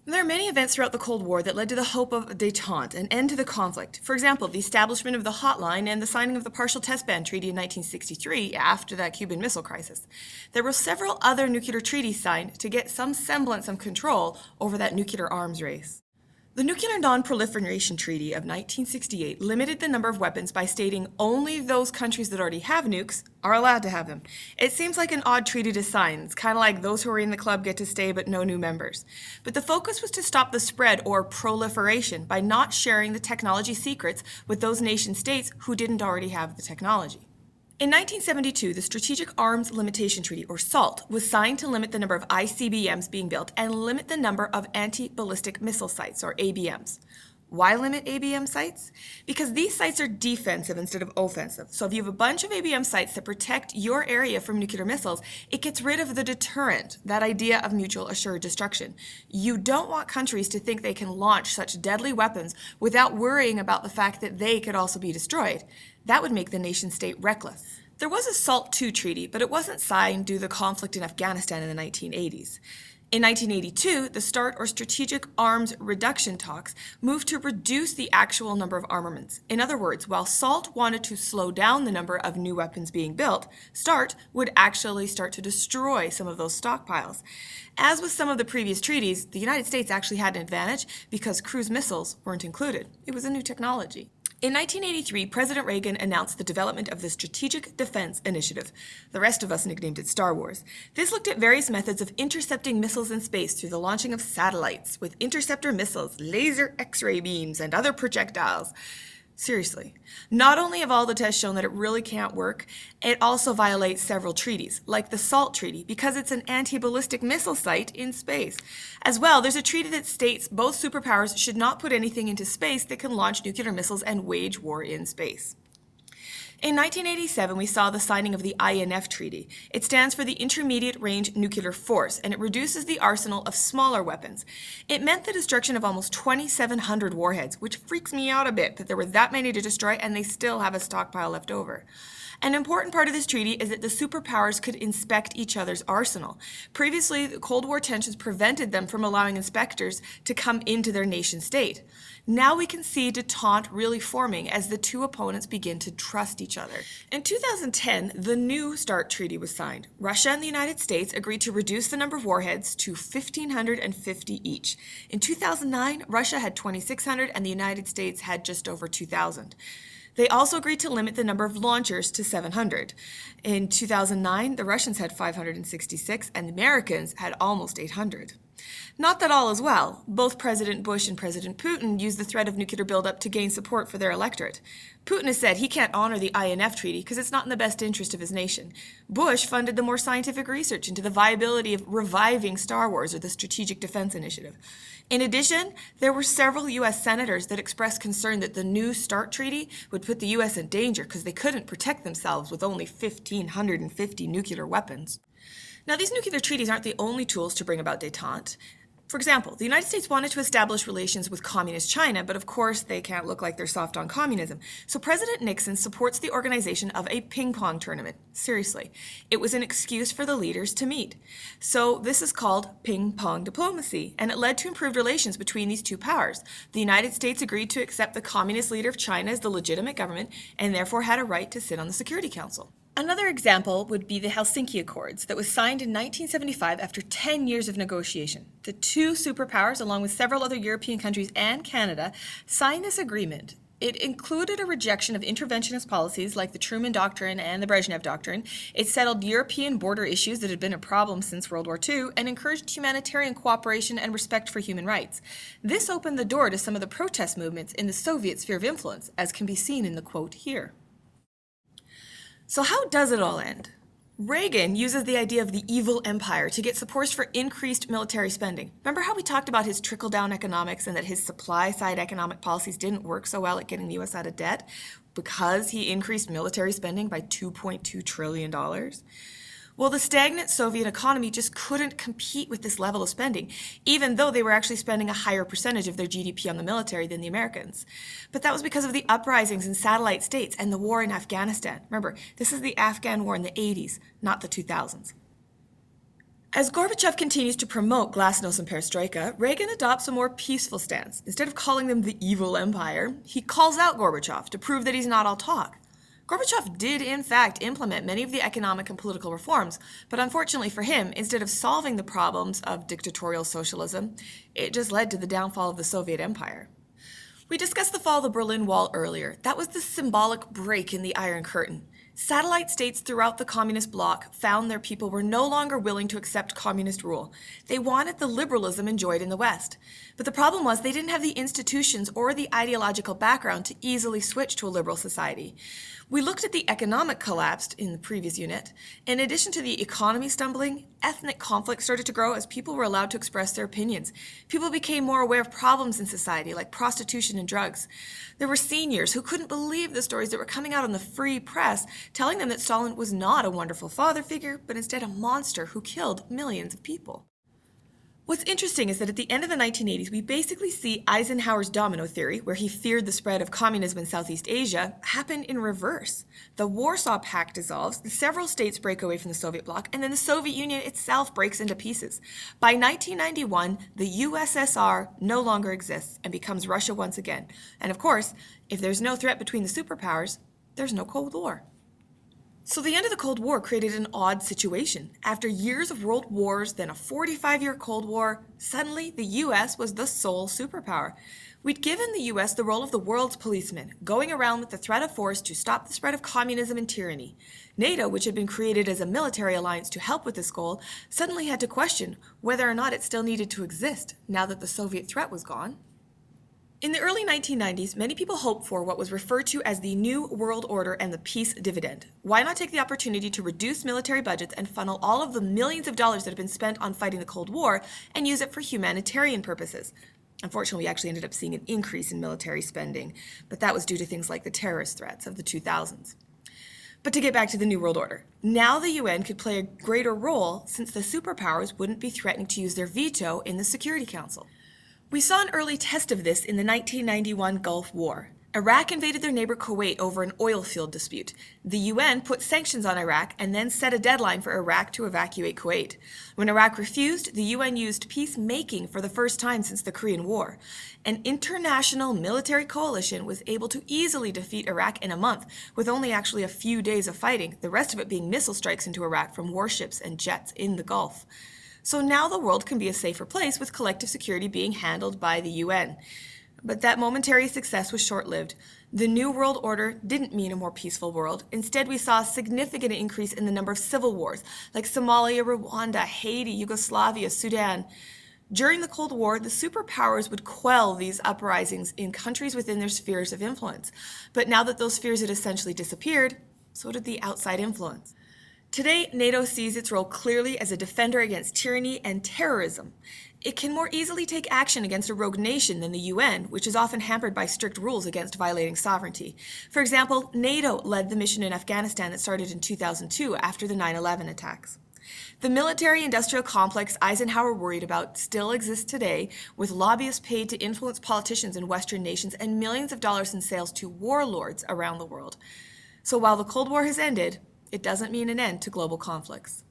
There are many events throughout the Cold War that led to the hope of détente, an end to the conflict. For example, the establishment of the hotline and the signing of the Partial Test Ban Treaty in 1963 after that Cuban Missile Crisis. There were several other nuclear treaties signed to get some semblance of control over that nuclear arms race. The Nuclear Non-Proliferation Treaty of 1968 limited the number of weapons by stating only those countries that already have nukes are allowed to have them. It seems like an odd treaty to sign. It's kind of like those who are in the club get to stay but no new members. But the focus was to stop the spread or proliferation by not sharing the technology secrets with those nation states who didn't already have the technology. In 1972, the Strategic Arms Limitation Treaty, or SALT, was signed to limit the number of ICBMs being built and limit the number of anti-ballistic missile sites, or ABMs. Why limit ABM sites? Because these sites are defensive instead of offensive. So if you have a bunch of ABM sites that protect your area from nuclear missiles, it gets rid of the deterrent, that idea of mutual assured destruction. You don't want countries to think they can launch such deadly weapons without worrying about the fact that they could also be destroyed. That would make the nation state reckless. There was a SALT II treaty, but it wasn't signed due to the conflict in Afghanistan in the 1980s. In 1982, the START, or Strategic Arms Reduction talks, moved to reduce the actual number of armaments. In other words, while SALT wanted to slow down the number of new weapons being built, START would actually start to destroy some of those stockpiles. As with some of the previous treaties, the United States actually had an advantage because cruise missiles weren't included. It was a new technology. In 1983, President Reagan announced the development of the Strategic Defense Initiative. The rest of us nicknamed it Star Wars. This looked at various methods of intercepting missiles in space through the launching of satellites with interceptor missiles, laser X-ray beams, and other projectiles. Seriously. Not only have all the tests shown that it really can't work, it also violates several treaties, like the SALT Treaty, because it's an anti-ballistic missile site in space. As well, there's a treaty that states both superpowers should not put anything into space that can launch nuclear missiles and wage war in space. In 1987, we saw the signing of the INF Treaty. It stands for the Intermediate Range Nuclear Force, and it reduces the arsenal of smaller weapons. It meant the destruction of almost 2,700 warheads, which freaks me out a bit that there were that many to destroy and they still have a stockpile left over. An important part of this treaty is that the superpowers could inspect each other's arsenal. Previously, the Cold War tensions prevented them from allowing inspectors to come into their nation state. Now we can see detente really forming as the two opponents begin to trust each other. In 2010, the new START Treaty was signed. Russia and the United States agreed to reduce the number of warheads to 1,550 each. In 2009, Russia had 2,600 and the United States had just over 2,000. They also agreed to limit the number of launchers to 700. In 2009, the Russians had 566 and the Americans had almost 800. Not that all is well. Both President Bush and President Putin used the threat of nuclear buildup to gain support for their electorate. Putin has said he can't honor the INF Treaty because it's not in the best interest of his nation. Bush funded the more scientific research into the viability of reviving Star Wars, or the Strategic Defense Initiative. In addition, there were several U.S. senators that expressed concern that the new START Treaty would put the U.S. in danger because they couldn't protect themselves with only 1,550 nuclear weapons. Now, these nuclear treaties aren't the only tools to bring about détente. For example, the United States wanted to establish relations with communist China, but of course they can't look like they're soft on communism. So President Nixon supports the organization of a ping pong tournament. Seriously, it was an excuse for the leaders to meet. So this is called ping pong diplomacy, and it led to improved relations between these two powers. The United States agreed to accept the communist leader of China as the legitimate government and therefore had a right to sit on the Security Council. Another example would be the Helsinki Accords that was signed in 1975 after 10 years of negotiation. The two superpowers, along with several other European countries and Canada, signed this agreement. It included a rejection of interventionist policies like the Truman Doctrine and the Brezhnev Doctrine. It settled European border issues that had been a problem since World War II and encouraged humanitarian cooperation and respect for human rights. This opened the door to some of the protest movements in the Soviet sphere of influence, as can be seen in the quote here. So how does it all end? Reagan uses the idea of the evil empire to get support for increased military spending. Remember how we talked about his trickle-down economics and that his supply-side economic policies didn't work so well at getting the U.S. out of debt because he increased military spending by $2.2 trillion? Well, the stagnant Soviet economy just couldn't compete with this level of spending, even though they were actually spending a higher percentage of their GDP on the military than the Americans. But that was because of the uprisings in satellite states and the war in Afghanistan. Remember, this is the Afghan war in the 80s, not the 2000s. As Gorbachev continues to promote glasnost and perestroika, Reagan adopts a more peaceful stance. Instead of calling them the evil empire, he calls out Gorbachev to prove that he's not all talk. Gorbachev did, in fact, implement many of the economic and political reforms, but unfortunately for him, instead of solving the problems of dictatorial socialism, it just led to the downfall of the Soviet Empire. We discussed the fall of the Berlin Wall earlier. That was the symbolic break in the Iron Curtain. Satellite states throughout the communist bloc found their people were no longer willing to accept communist rule. They wanted the liberalism enjoyed in the West. But the problem was they didn't have the institutions or the ideological background to easily switch to a liberal society. We looked at the economic collapse in the previous unit. In addition to the economy stumbling, ethnic conflict started to grow as people were allowed to express their opinions. People became more aware of problems in society like prostitution and drugs. There were seniors who couldn't believe the stories that were coming out on the free press, telling them that Stalin was not a wonderful father figure, but instead a monster who killed millions of people. What's interesting is that at the end of the 1980s, we basically see Eisenhower's domino theory, where he feared the spread of communism in Southeast Asia, happen in reverse. The Warsaw Pact dissolves, the several states break away from the Soviet bloc, and then the Soviet Union itself breaks into pieces. By 1991, the USSR no longer exists and becomes Russia once again. And of course, if there's no threat between the superpowers, there's no Cold War. So the end of the Cold War created an odd situation. After years of world wars, then a 45-year Cold War, suddenly the US was the sole superpower. We'd given the US the role of the world's policeman, going around with the threat of force to stop the spread of communism and tyranny. NATO, which had been created as a military alliance to help with this goal, suddenly had to question whether or not it still needed to exist now that the Soviet threat was gone. In the early 1990s, many people hoped for what was referred to as the New World Order and the peace dividend. Why not take the opportunity to reduce military budgets and funnel all of the millions of dollars that have been spent on fighting the Cold War and use it for humanitarian purposes? Unfortunately, we actually ended up seeing an increase in military spending, but that was due to things like the terrorist threats of the 2000s. But to get back to the New World Order, now the UN could play a greater role since the superpowers wouldn't be threatening to use their veto in the Security Council. We saw an early test of this in the 1991 Gulf War. Iraq invaded their neighbor Kuwait over an oil field dispute. The UN put sanctions on Iraq and then set a deadline for Iraq to evacuate Kuwait. When Iraq refused, the UN used peacemaking for the first time since the Korean War. An international military coalition was able to easily defeat Iraq in a month, with only actually a few days of fighting, the rest of it being missile strikes into Iraq from warships and jets in the Gulf. So now the world can be a safer place with collective security being handled by the UN. But that momentary success was short-lived. The New World Order didn't mean a more peaceful world. Instead, we saw a significant increase in the number of civil wars, like Somalia, Rwanda, Haiti, Yugoslavia, Sudan. During the Cold War, the superpowers would quell these uprisings in countries within their spheres of influence. But now that those spheres had essentially disappeared, so did the outside influence. Today, NATO sees its role clearly as a defender against tyranny and terrorism. It can more easily take action against a rogue nation than the UN, which is often hampered by strict rules against violating sovereignty. For example, NATO led the mission in Afghanistan that started in 2002 after the 9/11 attacks. The military-industrial complex Eisenhower worried about still exists today, with lobbyists paid to influence politicians in Western nations and millions of dollars in sales to warlords around the world. So while the Cold War has ended, it doesn't mean an end to global conflicts.